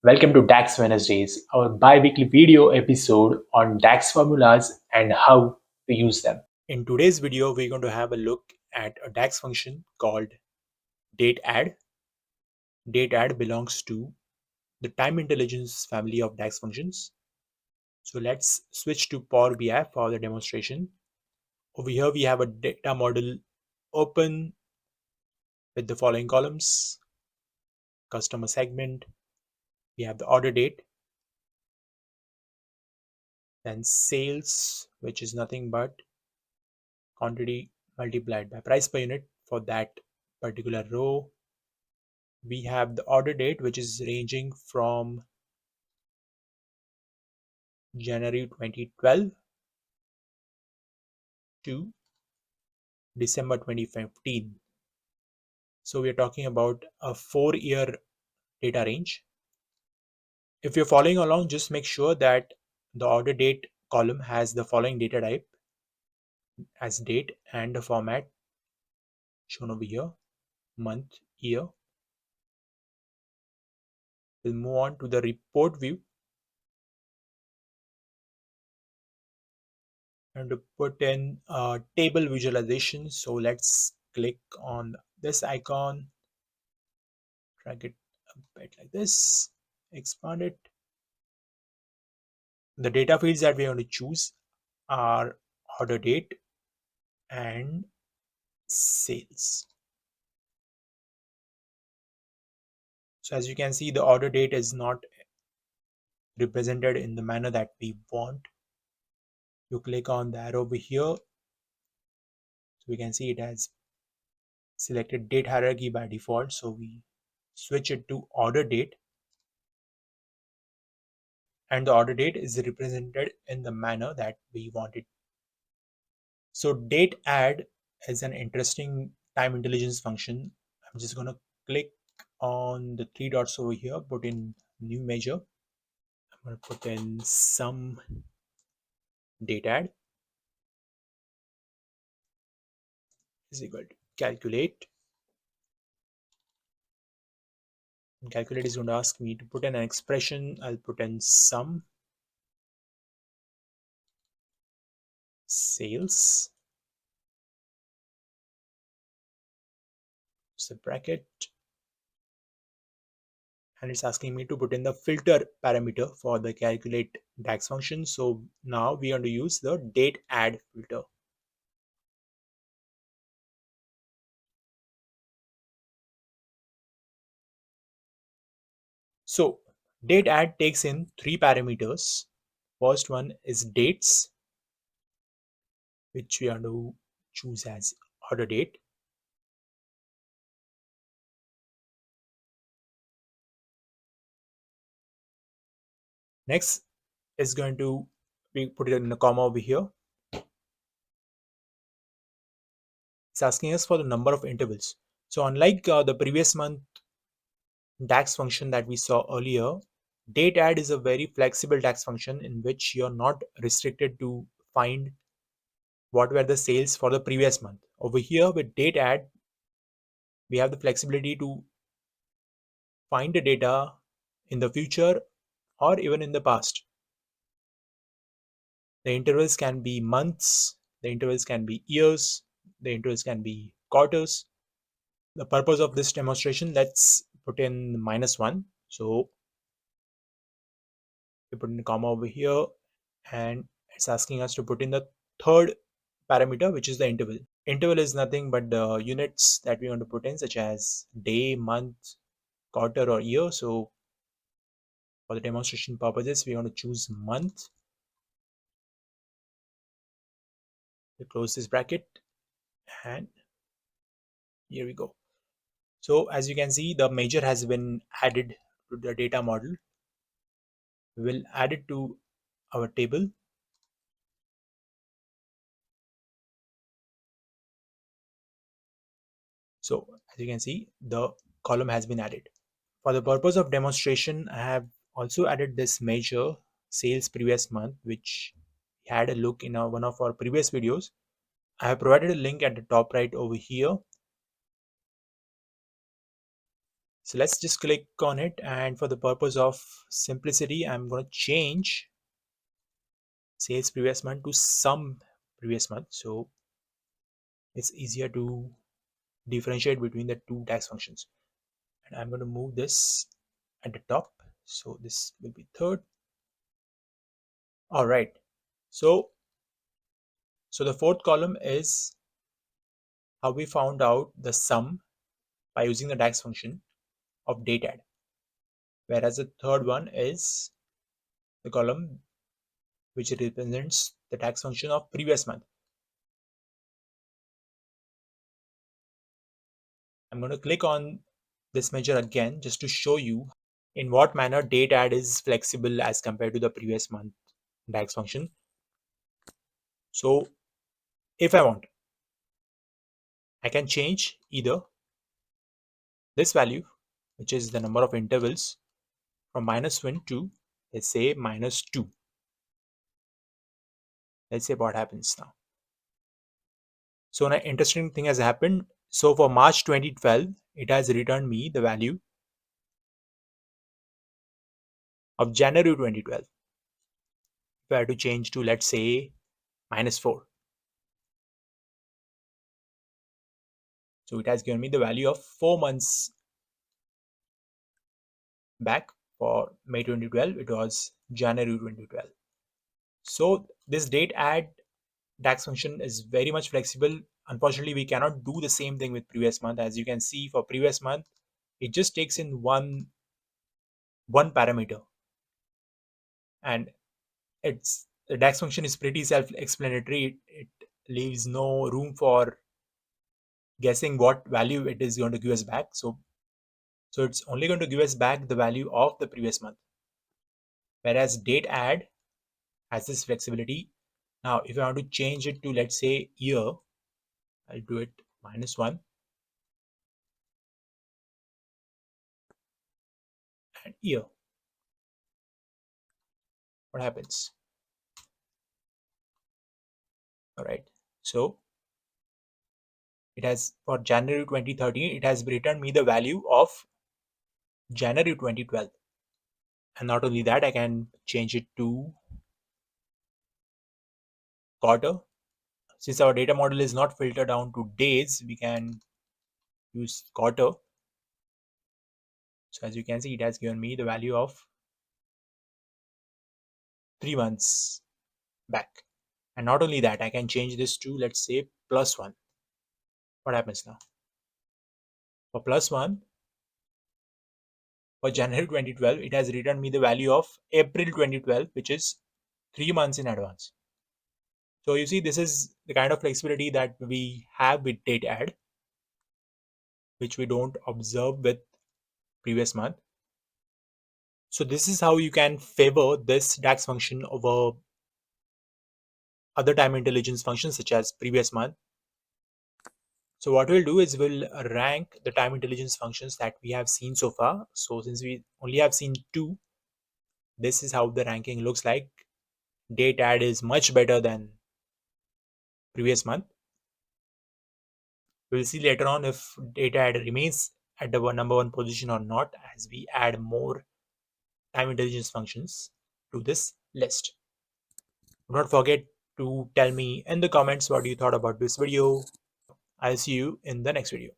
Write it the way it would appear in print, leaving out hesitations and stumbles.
Welcome to DAX Wednesdays, our bi-weekly video episode on DAX formulas and how to use them. In today's video, we're going to have a look at a DAX function called DATEADD. DATEADD belongs to the time intelligence family of DAX functions. So let's switch to PowerBI for the demonstration. Over here, we have a data model open with the following columns: customer segment, we have the order date, then sales, which is nothing but quantity multiplied by price per unit for that particular row. We have the order date, which is ranging from January 2012 to December 2015. So we are talking about a 4-year data range. If you're following along, just make sure that the order date column has the following data type as date and the format shown over here: month, year. We'll move on to the report view and to put in table visualization. So let's click on this icon, drag it a bit like this, expand it. The data fields that we are going to choose are order date and sales. So as you can see, the order date is not represented in the manner that we want. You click on the arrow over here, so we can see it has selected date hierarchy by default. So we switch it to order date, and the order date is represented in the manner that we want it. So DATEADD is an interesting time intelligence function. I'm just going to click on the 3 dots over here, put in new measure. I'm going to put in some DATEADD is equal to calculate. And calculate is going to ask me to put in an expression. I'll put in sum sales, it's a bracket, and it's asking me to put in the filter parameter for the calculate DAX function. So now we are going to use the DATEADD filter. So DATEADD takes in 3 parameters. First one is dates, which we are going to choose as order date. Next is going to be put it in a comma over here. It's asking us for the number of intervals. So unlike the previous month DAX function that we saw earlier, DATEADD is a very flexible DAX function in which you're not restricted to find what were the sales for the previous month. Over here with DATEADD, we have the flexibility to find the data in the future or even in the past. The intervals can be months, the intervals can be years, the intervals can be quarters. The purpose of this demonstration, let's put in -1. So we put in a comma over here, and it's asking us to put in the third parameter, which is the interval. Interval is nothing but the units that we want to put in, such as day, month, quarter, or year. So for the demonstration purposes, we want to choose month. We close this bracket, and here we go. So as you can see, the measure has been added to the data model. We will add it to our table. So as you can see, the column has been added. For the purpose of demonstration, I have also added this measure sales previous month, which we had a look in one of our previous videos. I have provided a link at the top right over here. So let's just click on it, and for the purpose of simplicity, I'm going to change sales previous month to sum previous month, so it's easier to differentiate between the two DAX functions. And I'm going to move this at the top, so this will be third. All right, so the fourth column is how we found out the sum by using the DAX function of DATEADD, whereas the third one is the column which represents the DAX function of previous month. I'm going to click on this measure again just to show you in what manner DATEADD is flexible as compared to the previous month DAX function. So if I want, I can change either this value, which is the number of intervals, from -1 to, let's say, -2. Let's see what happens now. So an interesting thing has happened. So for March 2012, it has returned me the value of January 2012. If I had to change to, let's say, -4. So it has given me the value of 4 months back. For May 2012, it was January 2012. So this DATEADD DAX function is very much flexible. Unfortunately, we cannot do the same thing with previous month. As you can see, for previous month, it just takes in one parameter, and the DAX function is pretty self-explanatory. It leaves no room for guessing what value it is going to give us back. So it's only going to give us back the value of the previous month, whereas DATEADD has this flexibility. Now, if I want to change it to, let's say, year, I'll do it -1 and year. What happens? All right. So it has, for January 2013, it has returned me the value of January 2012. And not only that, I can change it to quarter. Since our data model is not filtered down to days, we can use quarter. So as you can see, it has given me the value of 3 months back. And not only that, I can change this to, let's say, +1. What happens now? For +1, for January 2012, it has returned me the value of April 2012, which is 3 months in advance. So you see, this is the kind of flexibility that we have with DATEADD, which we don't observe with previous month. So this is how you can favor this DAX function over other time intelligence functions such as previous month. So what we'll do is we'll rank the time intelligence functions that we have seen so far. So since we only have seen 2, this is how the ranking looks like. DATEADD is much better than previous month. We'll see later on if DATEADD remains at the number 1 position or not as we add more time intelligence functions to this list. Do not forget to tell me in the comments what you thought about this video. I'll see you in the next video.